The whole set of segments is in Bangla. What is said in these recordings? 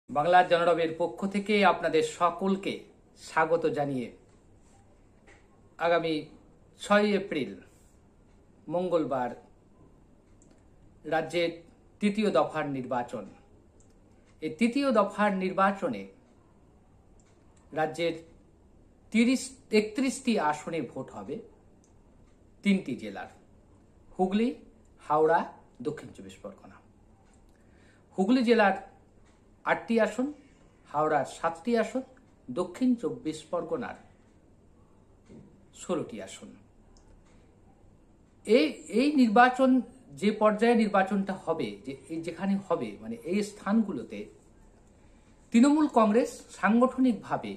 বাংলার জনরবের পক্ষ থেকে আপনাদের সকলকে স্বাগত জানিয়ে আগামী 6 এপ্রিল মঙ্গলবার রাজ্যের তৃতীয় দফার নির্বাচন। এই তৃতীয় দফার নির্বাচনে রাজ্যের 31টি আসনে ভোট হবে 3টি জেলার, হুগলি, হাওড়া, দক্ষিণ চব্বিশ পরগনা। হুগলি জেলার 8টি আসন, হাওড়ার 7টি আসন, দক্ষিণ চব্বিশ পরগনার 16টি আসন। এই নির্বাচন যে পর্যায়ে নির্বাচনটা হবে, যেখানে হবে, মানে এই স্থানগুলোতে তৃণমূল কংগ্রেস সাংগঠনিকভাবে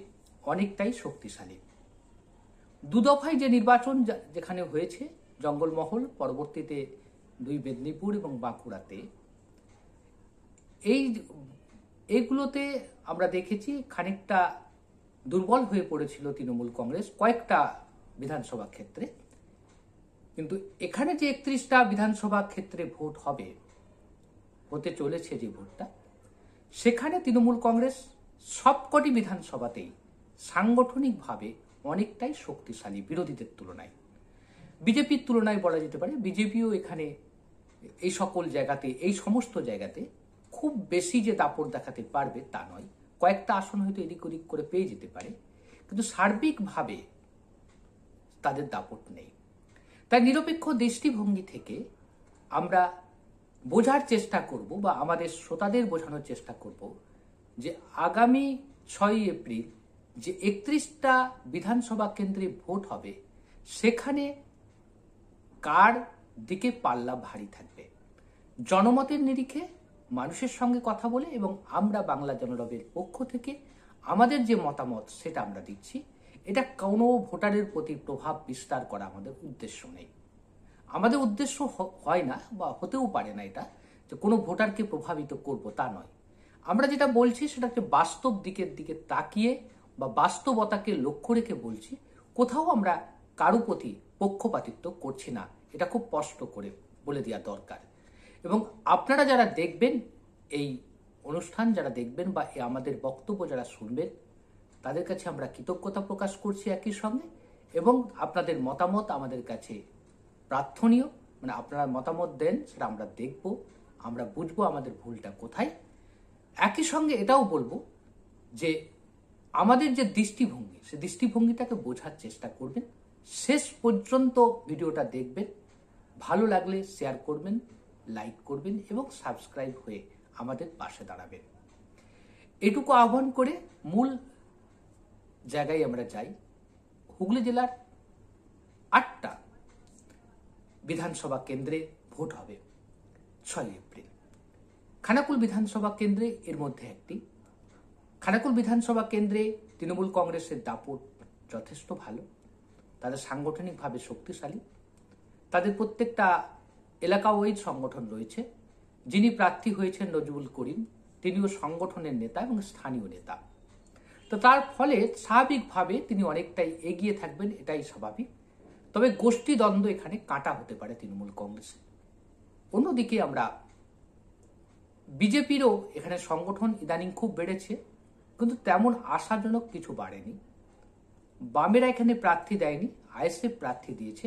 অনেকটাই শক্তিশালী। দুদফায় যে নির্বাচন যেখানে হয়েছে, জঙ্গলমহল, পরবর্তীতে 2 মেদিনীপুর এবং বাঁকুড়াতে, এইগুলোতে আমরা দেখেছি খানিকটা দুর্বল হয়ে পড়েছিল তৃণমূল কংগ্রেস কয়েকটা বিধানসভা ক্ষেত্রে। কিন্তু এখানে যে 31টা বিধানসভা ক্ষেত্রে ভোট হবে, হতে চলেছে যে ভোটটা, সেখানে তৃণমূল কংগ্রেস সবকটি বিধানসভাতেই সাংগঠনিকভাবে অনেকটাই শক্তিশালী বিরোধীদের তুলনায়। বিজেপির তুলনায় বলা যেতে পারে বিজেপিও এখানে এই সকল জায়গাতে, এই সমস্ত জায়গাতে খুব বেশি যে দাপট দেখাতে পারবে তা নয়। কয়েকটা আসন হয়তো এদিক ওদিক করে পেয়ে যেতে পারে, কিন্তু সার্বিকভাবে তাদের দাপট নেই। তাই নিরপেক্ষ দৃষ্টিভঙ্গি থেকে আমরা বোঝার চেষ্টা করব, বা আমাদের শ্রোতাদের বোঝানোর চেষ্টা করব, যে আগামী 6 এপ্রিল যে 31টা বিধানসভা কেন্দ্রে ভোট হবে, সেখানে কার দিকে পাল্লা ভারী থাকবে। জনমতের নিরিখে মানুষের সঙ্গে কথা বলে এবং আমরা বাংলা জনরবের পক্ষ থেকে আমাদের যে মতামত সেটা আমরা দিচ্ছি। এটা কোনো ভোটারের প্রতি প্রভাব বিস্তার করা আমাদের উদ্দেশ্য নেই। আমাদের উদ্দেশ্য হয় না, বা হতেও পারে না এটা, যে কোনো ভোটারকে প্রভাবিত করব, তা নয়। আমরা যেটা বলছি সেটা হচ্ছে বাস্তব দিকের দিকে তাকিয়ে বা বাস্তবতাকে লক্ষ্য রেখে বলছি। কোথাও আমরা কারো প্রতি পক্ষপাতিত্ব করছি না, এটা খুব স্পষ্ট করে বলে দেওয়া দরকার। এবং আপনারা যারা দেখবেন এই অনুষ্ঠান, যারা দেখবেন বা আমাদের বক্তব্য যারা শুনবেন, তাদের কাছে আমরা কৃতজ্ঞতা প্রকাশ করছি একই সঙ্গে। এবং আপনাদের মতামত আমাদের কাছে প্রার্থনীয়, মানে আপনারা মতামত দেন, সেটা আমরা দেখব, আমরা বুঝবো আমাদের ভুলটা কোথায়। একই সঙ্গে এটাও বলবো যে আমাদের যে দৃষ্টিভঙ্গি, সে দৃষ্টিভঙ্গিটাকে বোঝার চেষ্টা করবেন, শেষ পর্যন্ত ভিডিওটা দেখবেন, ভালো লাগলে শেয়ার করবেন, লাইক করবেন এবং সাবস্ক্রাইব হয়ে আমাদের পাশে দাঁড়াবেন। এটুকু আহ্বান করে মূল জায়গায় আমরা যাই। হুগলি জেলার 8টা বিধানসভা কেন্দ্রে ভোট হবে 6 এপ্রিল। খানাকুল বিধানসভা কেন্দ্রে এর মধ্যে একটি। খানাকুল বিধানসভা কেন্দ্রে তৃণমূল কংগ্রেসের দাপট যথেষ্ট ভালো, তাদের সাংগঠনিকভাবে শক্তিশালী, তাদের প্রত্যেকটা এলাকা ওয়াইজ সংগঠন রয়েছে। যিনি প্রার্থী হয়েছেন নজরুল করিম, তিনিও সংগঠনের নেতা এবং স্থানীয় নেতা। তো তার ফলে স্বাভাবিকভাবে তিনি অনেকটাই এগিয়ে থাকবেন, এটাই স্বাভাবিক। তবে গোষ্ঠী দ্বন্দ্ব এখানে কাটা হতে পারে তৃণমূল কংগ্রেসে। অন্যদিকে আমরা বিজেপিরও এখানে সংগঠন ইদানিং খুব বেড়েছে, কিন্তু তেমন আশাজনক কিছু বাড়েনি। বামেরা এখানে প্রার্থী দেয়নি, আইএসএফ প্রার্থী দিয়েছে,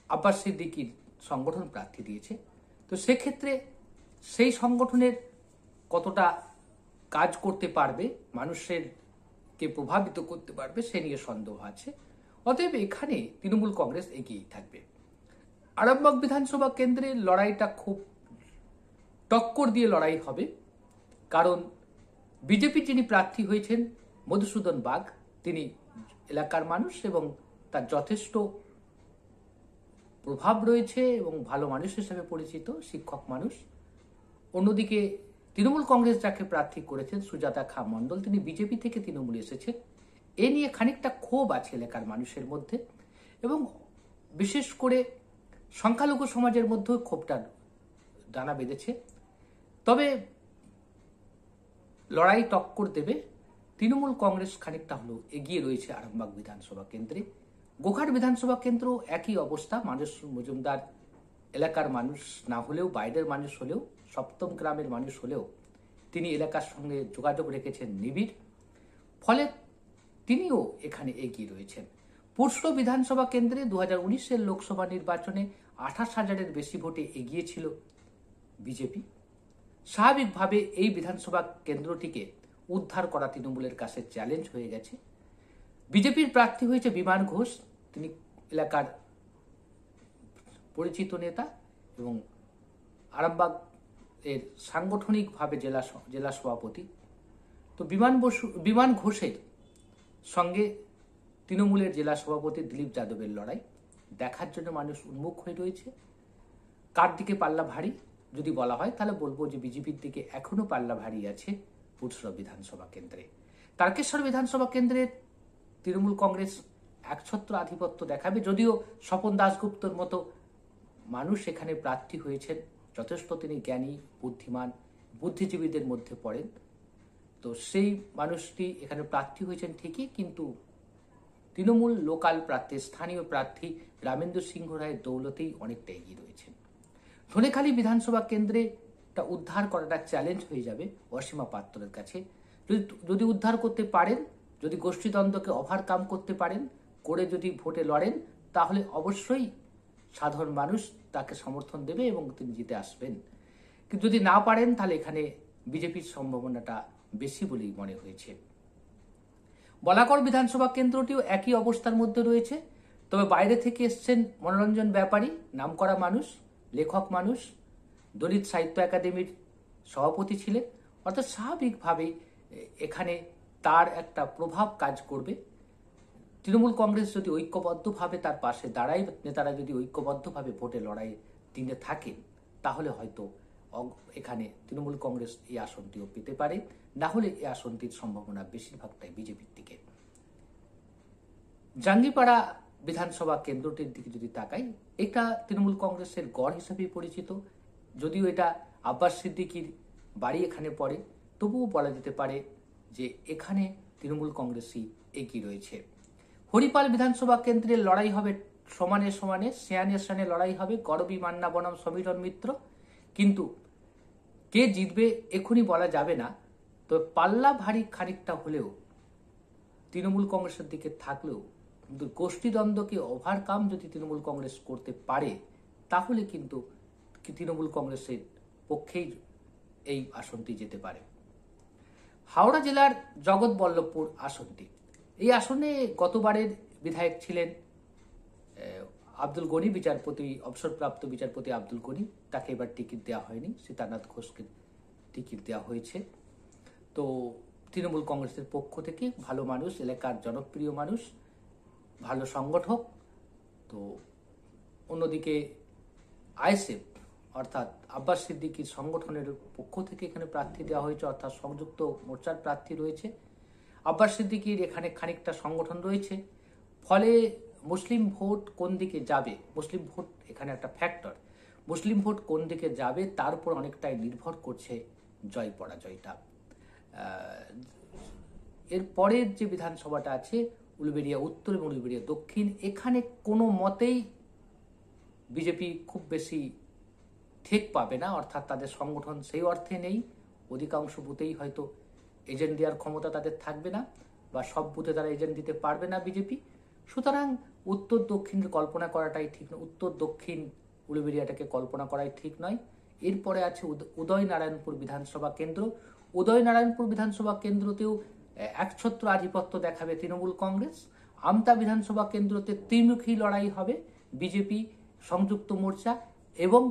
আব্বাস সিদ্দিকীর সংগঠন প্রার্থী দিয়েছে। তো সেক্ষেত্রে সেই সংগঠনের কতটা কাজ করতে পারবে, মানুষের কে প্রভাবিত করতে পারবে, সে নিয়ে সন্দেহ আছে। অতএব এখানে তৃণমূল কংগ্রেস এগিয়েই থাকবে। আরামবাগ বিধানসভা কেন্দ্রের লড়াইটা খুব টক্কর দিয়ে লড়াই হবে, কারণ বিজেপির যিনি প্রার্থী হয়েছেন মধুসূদন বাগ, তিনি এলাকার মানুষ এবং তার যথেষ্ট প্রভাব রয়েছে এবং ভালো মানুষ হিসেবে পরিচিত, শিক্ষক মানুষ। অন্যদিকে তৃণমূল কংগ্রেস যাকে প্রার্থী করেছেন সুজাতা খা মণ্ডল, তিনি বিজেপি থেকে তৃণমূলে এসেছেন। এ নিয়ে খানিকটা ক্ষোভ আছে এলাকার মানুষের মধ্যে, এবং বিশেষ করে সংখ্যালঘু সমাজের মধ্যেও ক্ষোভটা দানা বেঁধেছে। তবে লড়াই টক্কর দেবে। তৃণমূল কংগ্রেস খানিকটা হলেও এগিয়ে রয়েছে আরামবাগ বিধানসভা কেন্দ্রে। গোঘাট বিধানসভা কেন্দ্র একই অবস্থা, মানুষ মজুমদার এলাকার মানুষ না হলেও, বাইরের মানুষ হলেও, সপ্তম গ্রামের মানুষ হলেও তিনি এলাকার সঙ্গে যোগাযোগ রেখেছেন নিবিড়, ফলে তিনিও এখানে এগিয়ে রয়েছেন। পুরসুরা বিধানসভা কেন্দ্রে 2019-এর লোকসভা নির্বাচনে 28,000-এর বেশি ভোটে এগিয়েছিল বিজেপি। স্বাভাবিকভাবে এই বিধানসভা কেন্দ্রটিকে উদ্ধার করা তৃণমূলের কাছে চ্যালেঞ্জ হয়ে গেছে। বিজেপির প্রার্থী হয়েছে বিমান ঘোষ, তিনি এলাকার পরিচিত নেতা এবং আরামবাগ এর সাংগঠনিকভাবে জেলা সভাপতি। তো বিমান ঘোষের সঙ্গে তৃণমূলের জেলা সভাপতি দিলীপ যাদবের লড়াই দেখার জন্য মানুষ উন্মুখ হয়ে রয়েছে। কার দিকে পাল্লা ভারী যদি বলা হয় তাহলে বলবো যে বিজেপির দিকে এখনো পাল্লা ভারী আছে পুরসুরা বিধানসভা কেন্দ্রে। তারকেশ্বর বিধানসভা কেন্দ্রে তৃণমূল কংগ্রেস একছত্র আধিপত্য দেখাবে, যদিও স্বপন দাশগুপ্তর মতো মানুষ এখানে প্রার্থী হয়েছেন, যথেষ্ট তিনি জ্ঞানী, বুদ্ধিমান, বুদ্ধিজীবীদের মধ্যে পড়েন। তো সেই মানুষটি এখানে প্রার্থী হয়েছেন ঠিকই, কিন্তু তৃণমূল লোকাল প্রার্থী, স্থানীয় প্রার্থী রামেন্দ্র সিংহ রায়ের দৌলতেই অনেকটা এগিয়ে রয়েছেন। ধনেখালি বিধানসভা কেন্দ্রে তা উদ্ধার করাটা চ্যালেঞ্জ হয়ে যাবে অসীমা পাত্রের কাছে। যদি উদ্ধার করতে পারেন, যদি গোষ্ঠীদ্বন্দ্বকে ওভারকাম করতে পারেন, করে যদি ভোটে লড়েন, তাহলে অবশ্যই সাধারণ মানুষ তাকে সমর্থন দেবে এবং তিনি জিতে আসবেন। কিন্তু যদি না পারেন তাহলে এখানে বিজেপির সম্ভাবনাটা বেশি বলেই মনে হয়েছে। বলাগড় বিধানসভা কেন্দ্রটিও একই অবস্থার মধ্যে রয়েছে, তবে বাইরে থেকে এসছেন মনোরঞ্জন ব্যাপারী, নামকরা মানুষ, লেখক মানুষ, দলিত সাহিত্য একাডেমির সভাপতি ছিলেন, অর্থাৎ স্বাভাবিকভাবেই এখানে তার একটা প্রভাব কাজ করবে। তৃণমূল কংগ্রেস যদি ঐক্যবদ্ধভাবে তার পাশে দাঁড়ায়, নেতারা যদি ঐক্যবদ্ধভাবে ভোটে লড়াই দিনে থাকেন, তাহলে হয়তো এখানে তৃণমূল কংগ্রেস এই আসনটিও পেতে পারে, না হলে এই আসনটির সম্ভাবনা বেশিরভাগটাই বিজেপির দিকে। জাঙ্গিপাড়া বিধানসভা কেন্দ্রটির দিকে যদি তাকাই, এটা তৃণমূল কংগ্রেসের গড় হিসেবে পরিচিত, যদিও এটা আব্বাস সিদ্দিকীর বাড়ি এখানে পড়ে, তবুও বলা যেতে পারে যে এখানে তৃণমূল কংগ্রেসই এগিয়ে রয়েছে। হরিপাল বিধানসভা কেন্দ্রের লড়াই হবে সমানে সমানে, সেয়ানে সেয়ানে লড়াই হবে, গরবী মান্না বনাম সমীরণ মিত্র, কিন্তু কে জিতবে এখনই বলা যাবে না। তবে পাল্লা ভারী খানিকটা হলেও তৃণমূল কংগ্রেসের দিকে থাকলেও কিন্তু গোষ্ঠীদ্বন্দ্বকে ওভারকাম যদি তৃণমূল কংগ্রেস করতে পারে, তাহলে কিন্তু তৃণমূল কংগ্রেসের পক্ষেই এই আসনটি যেতে পারে। হাওড়া জেলার জগৎবল্লভপুর আসনটি, এই আসনে গতবারের বিধায়ক ছিলেন আব্দুল গনি, বিচারপতি, অবসরপ্রাপ্ত বিচারপতি আব্দুল গনি, তাকে এবার টিকিট দেওয়া হয়নি, সীতানাথ ঘোষকে টিকিট দেওয়া হয়েছে। তো তৃণমূল কংগ্রেসের পক্ষ থেকে ভালো মানুষ, এলাকার জনপ্রিয় মানুষ, ভালো সংগঠক। তো অন্যদিকে আইএসএফ অর্থাৎ আব্বাস সিদ্দিকীর সংগঠনের পক্ষ থেকে এখানে প্রার্থী দেওয়া হয়েছে, অর্থাৎ সংযুক্ত মোর্চার প্রার্থী রয়েছে। আব্বাস সিদ্দিকীর এখানে খানিকটা সংগঠন রয়েছে, ফলে মুসলিম ভোট কোন দিকে যাবে, মুসলিম ভোট এখানে একটা ফ্যাক্টর, মুসলিম ভোট কোন দিকে যাবে তার উপর অনেকটাই নির্ভর করছে জয় পরাজয়টা। এর পরের যে বিধানসভাটা আছে উলুবেড়িয়া উত্তর এবং উলুবেড়িয়া দক্ষিণ, এখানে কোনো মতেই বিজেপি খুব বেশি ঠেক পাবে না, অর্থাৎ তাদের সংগঠন সেই অর্থে নেই, অধিকাংশ বুথেই হয়তো এজেন্ট দেওয়ার ক্ষমতা তাদের থাকবে না, বা সব বুথে তারা এজেন্ট দিতে পারবে না বিজেপি। সুতরাং উত্তর দক্ষিণের কল্পনা করাটাই ঠিক নয়, উত্তর দক্ষিণ উলুবেড়িয়াটাকে কল্পনা করাই ঠিক নয়। এরপরে আছে উদয়নারায়ণপুর বিধানসভা কেন্দ্র। উদয়নারায়ণপুর বিধানসভা কেন্দ্রতেও একছত্র আধিপত্য দেখাবে তৃণমূল কংগ্রেস। আমতা বিধানসভা কেন্দ্রতে ত্রিমুখী লড়াই হবে, বিজেপি, সংযুক্ত মোর্চা এবং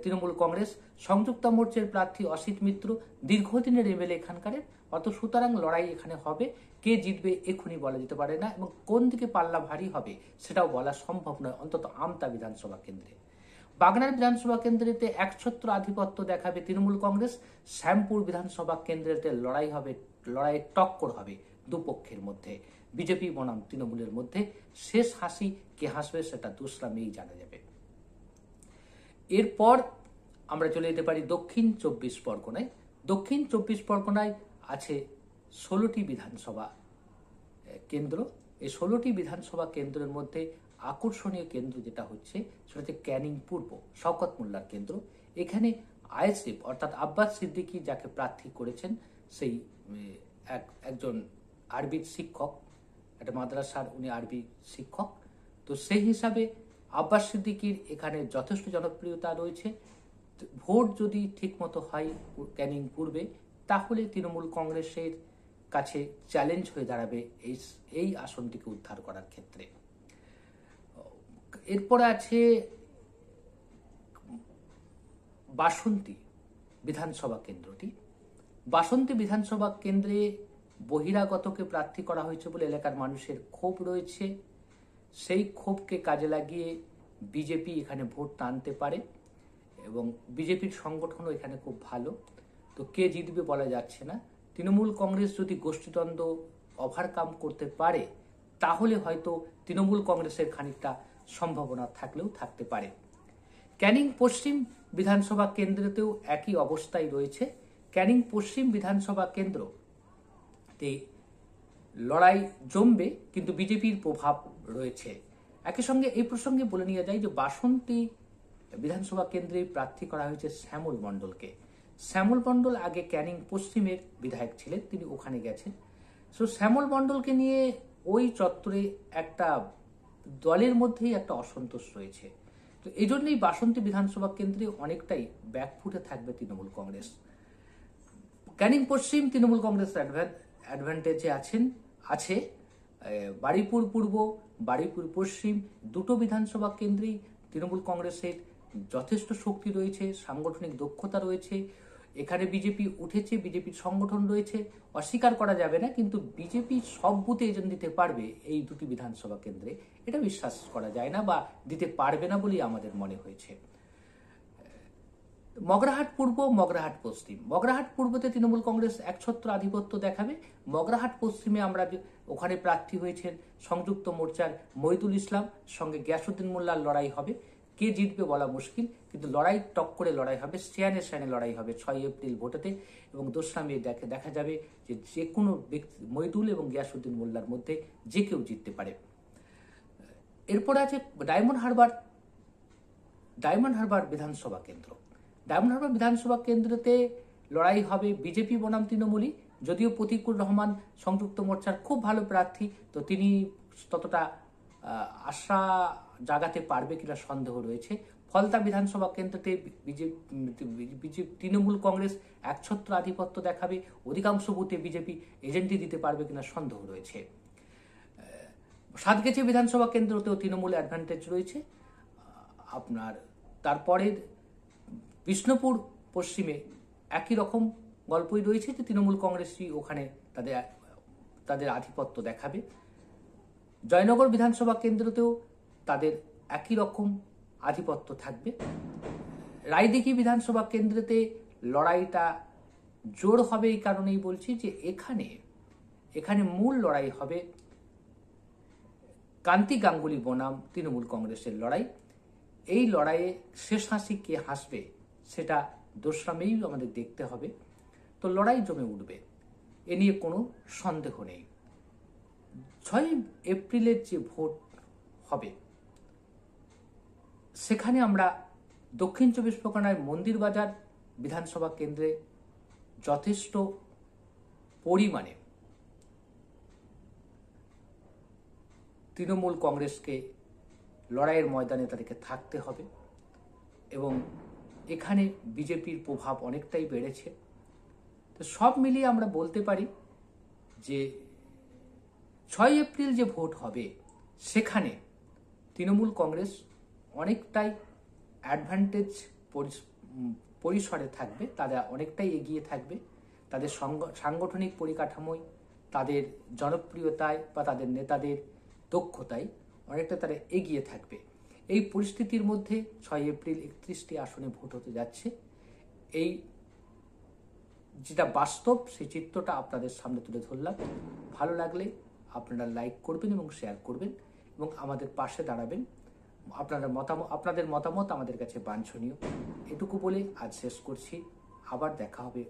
তৃণমূল কংগ্রেস। সংযুক্ত মোর্চার প্রার্থী অসিত মিত্র, দীর্ঘদিনের এমএলএ এখানকার, অত সুতরাং লড়াই এখানে হবে। কে জিতবে এখনই বলা যেতে পারে না, এবং কোন দিকে পাল্লা ভারী হবে সেটাও বলা সম্ভব নয়, অন্তত আমতা বিধানসভা কেন্দ্রে। বাগনান বিধানসভা কেন্দ্রেতে একছত্র আধিপত্য দেখাবে তৃণমূল কংগ্রেস। শ্যামপুর বিধানসভা কেন্দ্রেতে লড়াইয়ের টক্কর হবে দুপক্ষের মধ্যে, বিজেপি বনাম তৃণমূলের মধ্যে। শেষ হাসি কে হাসবে সেটা 2রা মেই জানা যাবে। এরপর আমরা চলে যেতে পারি দক্ষিণ 24 পরগনায়। দক্ষিণ 24 পরগনায় আছে 16টি বিধানসভা কেন্দ্র। এই 16টি বিধানসভা কেন্দ্রের মধ্যে আকর্ষণীয় কেন্দ্র যেটা হচ্ছে সেটা হচ্ছে ক্যানিং পূর্ব, শওকত মোল্লার কেন্দ্র। এখানে আইএসএফ অর্থাৎ আব্বাস সিদ্দিকী যাকে প্রার্থী করেছেন সেই একজন আরবির শিক্ষক, একটা মাদ্রাসার উনি আরবি শিক্ষক। তো সেই হিসাবে আব্বাস সিদ্দিকীর এখানে যথেষ্ট জনপ্রিয়তা রয়েছে। ভোট যদি ঠিকমতো হয় ক্যানিং পূর্বে, তাহলে তৃণমূল কংগ্রেসের কাছে চ্যালেঞ্জ হয়ে দাঁড়াবে এই আসনটিকে উদ্ধার করার ক্ষেত্রে। এরপরে আছে বাসন্তী বিধানসভা কেন্দ্রটি। বাসন্তী বিধানসভা কেন্দ্রে বহিরাগতকে প্রার্থী করা হয়েছে বলে এলাকার মানুষের ক্ষোভ রয়েছে। সেই ক্ষোভকে কাজে লাগিয়ে বিজেপি এখানে ভোট টানতে পারে এবং বিজেপির সংগঠনও এখানে খুব ভালো। তো কে জিতবে বলা যাচ্ছে না। তৃণমূল কংগ্রেস যদি গোষ্ঠীদ্বন্দ্ব ওভারকাম করতে পারে, তাহলে হয়তো তৃণমূল কংগ্রেসের খানিকটা সম্ভাবনা থাকলেও থাকতে পারে। ক্যানিং পশ্চিম বিধানসভা কেন্দ্রেতেও একই অবস্থায় রয়েছে। ক্যানিং পশ্চিম বিধানসভা কেন্দ্রতে লড়াই জমবে, কিন্তু বিজেপির প্রভাব রয়েছে। একই সঙ্গে এই প্রসঙ্গে বলে নিয়ে যায় যে বাসন্তী বিধানসভা কেন্দ্রে প্রার্থী করা হয়েছে শ্যামল মণ্ডলকে। শ্যামল মণ্ডল আগে ক্যানিং পশ্চিমের বিধায়ক ছিলেন, তিনি ওখানে গেছেন। সো শ্যামল মণ্ডলকে নিয়ে ওই চত্বরে একটা দলের মধ্যেই একটা অসন্তোষ রয়েছে। তো এই জন্যই বাসন্তী বিধানসভা কেন্দ্রে অনেকটাই ব্যাকফুটে থাকবে তৃণমূল কংগ্রেস। ক্যানিং পশ্চিম তৃণমূল কংগ্রেস অ্যাডভান্টেজে আছে। বারুইপুর পূর্ব, বারুইপুর পশ্চিম দুটো বিধানসভা কেন্দ্রেই তৃণমূল কংগ্রেসের যথেষ্ট শক্তি রয়েছে, সাংগঠনিক দক্ষতা রয়েছে। এখানে বিজেপি উঠেছে, বিজেপির সংগঠন রয়েছে, অস্বীকার করা যাবে না। কিন্তু বিজেপি সব বুথে এজেন্ট দিতে পারবে এই দুটি বিধানসভা কেন্দ্রে, এটা বিশ্বাস করা যায় না বা দিতে পারবে না বলেই আমাদের মনে হয়েছে। মগরাহাট পূর্ব, মগরাহাট পশ্চিম। মগরাহাট পূর্বতে তৃণমূল কংগ্রেস একছত্র আধিপত্য দেখাবে। মগরাহাট পশ্চিমে আমরা ওখানে প্রার্থী হয়েছেন সংযুক্ত মোর্চার মহিদুল ইসলাম, সঙ্গে গিয়াসউদ্দিন মোল্লার লড়াই হবে। কে জিতবে বলা মুশকিল, কিন্তু লড়াই টক্করে লড়াই হবে, স্ট্যান্ডে লড়াই হবে 6 এপ্রিল ভোটেতে। এবং 2রা মে দেখা যাবে যে কোনো ব্যক্তি মহিদুল এবং গিয়াসউদ্দিন মোল্লার মধ্যে যে কেউ জিততে পারে। এরপর আছে ডায়মন্ড হারবার বিধানসভা কেন্দ্র। ডায়মন্ড হারবার বিধানসভা কেন্দ্রতে লড়াই হবে বিজেপি বনাম তৃণমূলী। যদিও প্রতিকুল রহমান সংযুক্ত মোর্চার খুব ভালো প্রার্থী, তো তিনি ততটা আশা জাগাতে পারবে কিনা সন্দেহ রয়েছে। ফলতা বিধানসভা কেন্দ্রতে তৃণমূল কংগ্রেস একছত্র আধিপত্য দেখাবে। অধিকাংশ বুথে বিজেপি এজেন্টি দিতে পারবে কিনা সন্দেহ রয়েছে। সাতগেছি বিধানসভা কেন্দ্রতেও তৃণমূল অ্যাডভান্টেজ রয়েছে। আপনার তারপরের বিষ্ণুপুর পশ্চিমে একই রকম গল্পই রয়েছে যে তৃণমূল কংগ্রেসই ওখানে তাদের আধিপত্য দেখাবে। জয়নগর বিধানসভা কেন্দ্রতেও তাদের একই রকম আধিপত্য থাকবে। রায়দিঘি বিধানসভা কেন্দ্রেতে লড়াইটা জোর হবে, এই কারণেই বলছি যে এখানে মূল লড়াই হবে কান্তি গাঙ্গুলি বনাম তৃণমূল কংগ্রেসের লড়াই। এই লড়াইয়ে শেষ হাসি কে হাসবে সেটা 2রা মেই আমাদের দেখতে হবে। তো লড়াই জমে উঠবে, এ নিয়ে কোনো সন্দেহ নেই। 6 এপ্রিলের যে ভোট হবে সেখানে আমরা দক্ষিণ 24 পরগনায় মন্দিরবাজার বিধানসভা কেন্দ্রে যথেষ্ট পরিমাণে তৃণমূল কংগ্রেসকে লড়াইয়ের ময়দানে তাদেরকে থাকতে হবে এবং এখানে বিজেপির প্রভাব অনেকটাই বেড়েছে। তো সব মিলিয়ে আমরা বলতে পারি যে 6 এপ্রিল যে ভোট হবে সেখানে তৃণমূল কংগ্রেস অনেকটাই অ্যাডভান্টেজ পরিসরে থাকবে, তারা অনেকটাই এগিয়ে থাকবে। তাদের সাংগঠনিক পরিকাঠামোয়, তাদের জনপ্রিয়তায় বা তাদের নেতাদের দক্ষতায় অনেকটা তারা এগিয়ে থাকবে। এই পরিস্থিতির মধ্যে 6 এপ্রিল 31টি আসনে ভোট হতে যাচ্ছে। এই যেটা বাস্তব সেই চিত্রটা আপনাদের সামনে তুলে ধরলাম। ভালো লাগলে আপনারা লাইক করবেন এবং শেয়ার করবেন এবং আমাদের পাশে দাঁড়াবেন। আপনাদের মতামত আমাদের কাছে বাঞ্ছনীয়। এটুকু বলে আজ শেষ করছি। আবার দেখা হবে।